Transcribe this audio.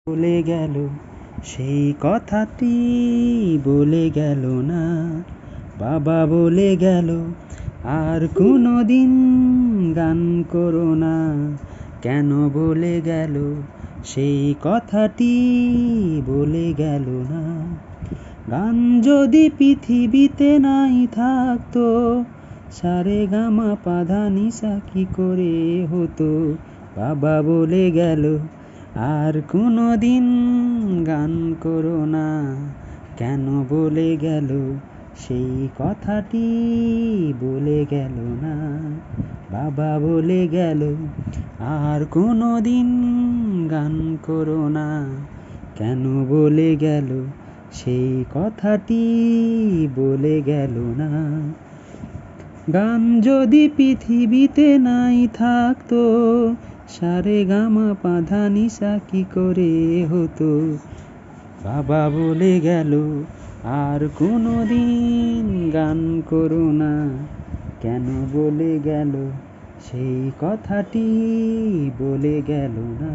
বলে গেল সেই কথাটি বলে গেল না। বাবা বলে গেল আর কোনোদিন গান করো না। কেন বলে গেল সেই কথাটি বলে গেল না। গান যদি পৃথিবীতে নাই থাকতো, সারেগামা পাধানিসা কি করে হতো। বাবা বলে গেল আর কোনোদিন গান করো না। কেন বলে গেল সেই কথাটি বলে গেল না। বাবা বলে গেল আর কোনোদিন গান করো না। কেন বলে গেল সেই কথাটি বলে গেল না। গান যদি পৃথিবীতে নাই থাকতো, সারেগামা পাধানিসা কি করে হতো। বাবা বলে গেল আর কোনোদিন গান করো না। কেন বলে গেল সেই কথাটি বলে গেল না।